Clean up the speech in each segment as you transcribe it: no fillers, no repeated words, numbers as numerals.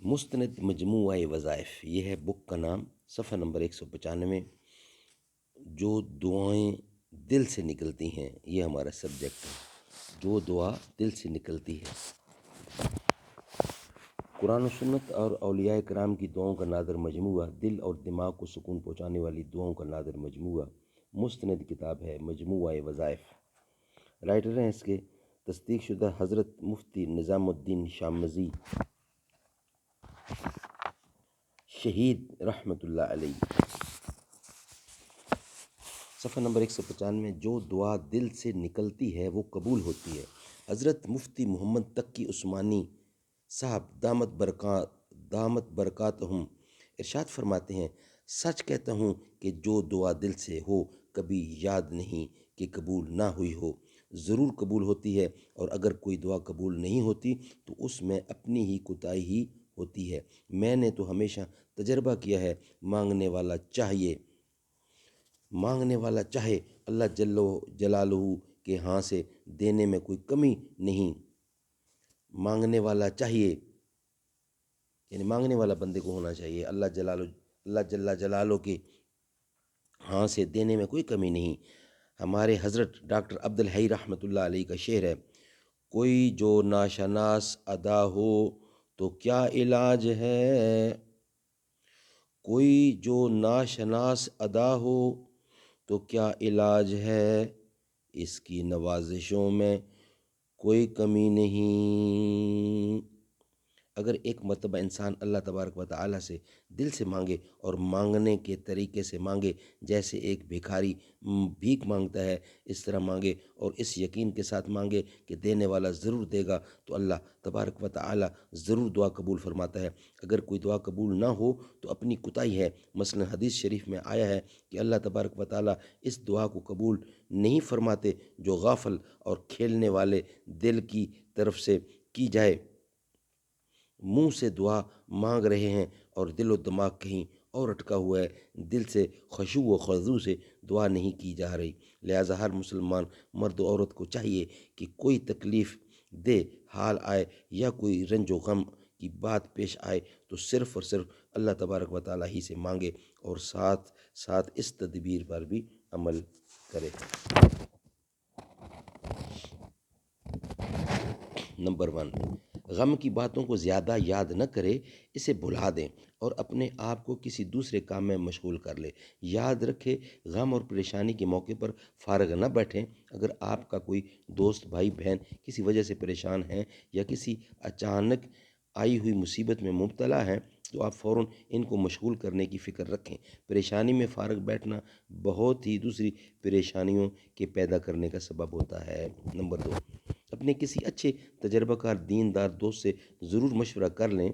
مستند مجموعہ وظائف، یہ ہے بک کا نام، صفحہ نمبر 195۔ جو دعائیں دل سے نکلتی ہیں، یہ ہمارا سبجیکٹ ہے۔ جو دعا دل سے نکلتی ہے، قرآن و سنت اور اولیاء کرام کی دعاؤں کا نادر مجموعہ، دل اور دماغ کو سکون پہنچانے والی دعاؤں کا نادر مجموعہ، مستند کتاب ہے مجموعہ وظائف۔ رائٹر ہیں اس کے تصدیق شدہ حضرت مفتی نظام الدین شامزی شہید رحمۃ اللہ علیہ۔ صفحہ نمبر 195۔ جو دعا دل سے نکلتی ہے وہ قبول ہوتی ہے۔ حضرت مفتی محمد تقی عثمانی صاحب دامت برکاتہم ارشاد فرماتے ہیں، سچ کہتا ہوں کہ جو دعا دل سے ہو کبھی یاد نہیں کہ قبول نہ ہوئی ہو، ضرور قبول ہوتی ہے، اور اگر کوئی دعا قبول نہیں ہوتی تو اس میں اپنی ہی کوتاہی ہی ہوتی ہے۔ میں نے تو ہمیشہ تجربہ کیا ہے، مانگنے والا چاہے اللہ جل جلالہ کے ہاں سے دینے میں کوئی کمی نہیں۔ مانگنے والا چاہیے، یعنی مانگنے والا بندے کو ہونا چاہیے، اللہ جل جلالہ کے ہاں سے دینے میں کوئی کمی نہیں۔ ہمارے حضرت ڈاکٹر عبدالحی رحمۃ اللہ علیہ کا شعر ہے، کوئی جو ناشناس ادا ہو تو کیا علاج ہے، کوئی جو ناشناس ادا ہو تو کیا علاج ہے، اس کی نوازشوں میں کوئی کمی نہیں۔ اگر ایک مرتبہ انسان اللہ تبارک و تعالیٰ سے دل سے مانگے اور مانگنے کے طریقے سے مانگے جیسے ایک بھکاری بھیک مانگتا ہے، اس طرح مانگے اور اس یقین کے ساتھ مانگے کہ دینے والا ضرور دے گا، تو اللہ تبارک و تعالیٰ ضرور دعا قبول فرماتا ہے۔ اگر کوئی دعا قبول نہ ہو تو اپنی کوتاہی ہے۔ مثلا حدیث شریف میں آیا ہے کہ اللہ تبارک و تعالیٰ اس دعا کو قبول نہیں فرماتے جو غافل اور کھیلنے والے دل کی طرف سے کی جائے۔ منہ سے دعا مانگ رہے ہیں اور دل و دماغ کہیں اور اٹکا ہوا ہے، دل سے خشوع و خضوع سے دعا نہیں کی جا رہی۔ لہٰذا ہر مسلمان مرد و عورت کو چاہیے کہ کوئی تکلیف دہ حال آئے یا کوئی رنج و غم کی بات پیش آئے تو صرف اور صرف اللہ تبارک و تعالیٰ ہی سے مانگے اور ساتھ ساتھ اس تدبیر پر بھی عمل کرے۔ نمبر 1، غم کی باتوں کو زیادہ یاد نہ کرے، اسے بھلا دیں اور اپنے آپ کو کسی دوسرے کام میں مشغول کر لے۔ یاد رکھے، غم اور پریشانی کے موقع پر فارغ نہ بیٹھیں۔ اگر آپ کا کوئی دوست، بھائی، بہن کسی وجہ سے پریشان ہیں یا کسی اچانک آئی ہوئی مصیبت میں مبتلا ہیں تو آپ فوراً ان کو مشغول کرنے کی فکر رکھیں۔ پریشانی میں فارغ بیٹھنا بہت ہی دوسری پریشانیوں کے پیدا کرنے کا سبب ہوتا ہے۔ نمبر 2، اپنے کسی اچھے تجربہ کار دیندار دوست سے ضرور مشورہ کر لیں۔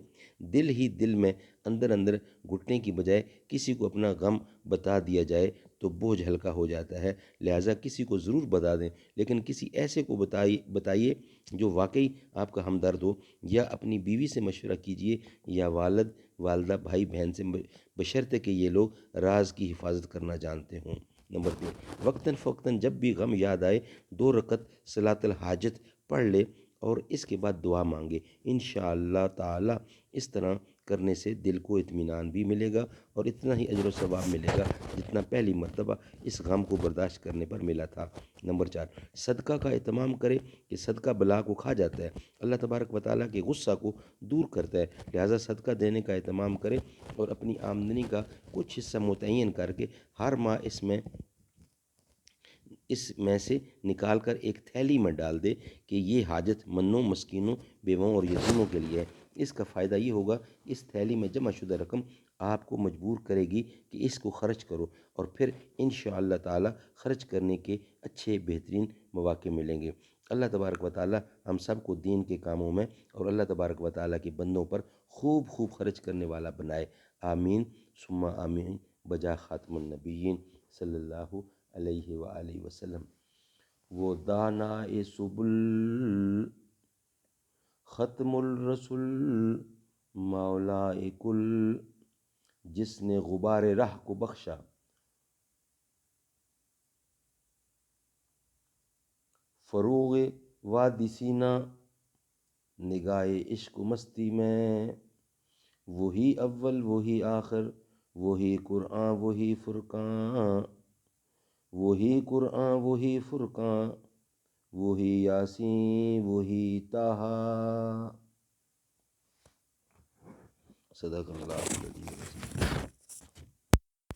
دل ہی دل میں اندر اندر گھٹنے کی بجائے کسی کو اپنا غم بتا دیا جائے تو بوجھ ہلکا ہو جاتا ہے۔ لہٰذا کسی کو ضرور بتا دیں، لیکن کسی ایسے کو بتائیے جو واقعی آپ کا ہمدرد ہو، یا اپنی بیوی سے مشورہ کیجیے یا والد، والدہ، بھائی، بہن سے، بشرطے کہ یہ لوگ راز کی حفاظت کرنا جانتے ہوں۔ نمبر 3، وقتاً فوقتاً جب بھی غم یاد آئے 2 رکعت صلاۃ الحاجت پڑھ لے اور اس کے بعد دعا مانگے۔ انشاءاللہ تعالی اس طرح کرنے سے دل کو اطمینان بھی ملے گا اور اتنا ہی اجر و ثواب ملے گا جتنا پہلی مرتبہ اس غم کو برداشت کرنے پر ملا تھا۔ نمبر 4، صدقہ کا اہتمام کرے کہ صدقہ بلا کو کھا جاتا ہے، اللہ تبارک و تعالیٰ کے غصہ کو دور کرتا ہے۔ لہٰذا صدقہ دینے کا اہتمام کرے اور اپنی آمدنی کا کچھ حصہ متعین کر کے ہر ماہ اس میں سے نکال کر ایک تھیلی میں ڈال دے کہ یہ حاجت مندوں، مسکینوں، بیواؤں اور یتیموں کے لیے ہے۔ اس کا فائدہ یہ ہوگا کہ اس تھیلی میں جمع شدہ رقم آپ کو مجبور کرے گی کہ اس کو خرچ کرو، اور پھر انشاءاللہ تعالی خرچ کرنے کے اچھے بہترین مواقع ملیں گے۔ اللہ تبارک و تعالی ہم سب کو دین کے کاموں میں اور اللہ تبارک و تعالی کے بندوں پر خوب خوب خرچ کرنے والا بنائے۔ آمین ثم آمین بجا خاتم النبیین صلی اللہ علیہ وآلہ وسلم۔ وہ دانائے سبل ختم الرسل مولائے کل، جس نے غبار راہ کو بخشا فروغ وادی سینہ نگاہ عشق و مستی میں۔ وہی اول وہی آخر، وہی قرآن وہی فرقان، وہی قرآن وہی فرقان، وہی یاسین وہی طہا۔ صدق اللہ العلی العظیم۔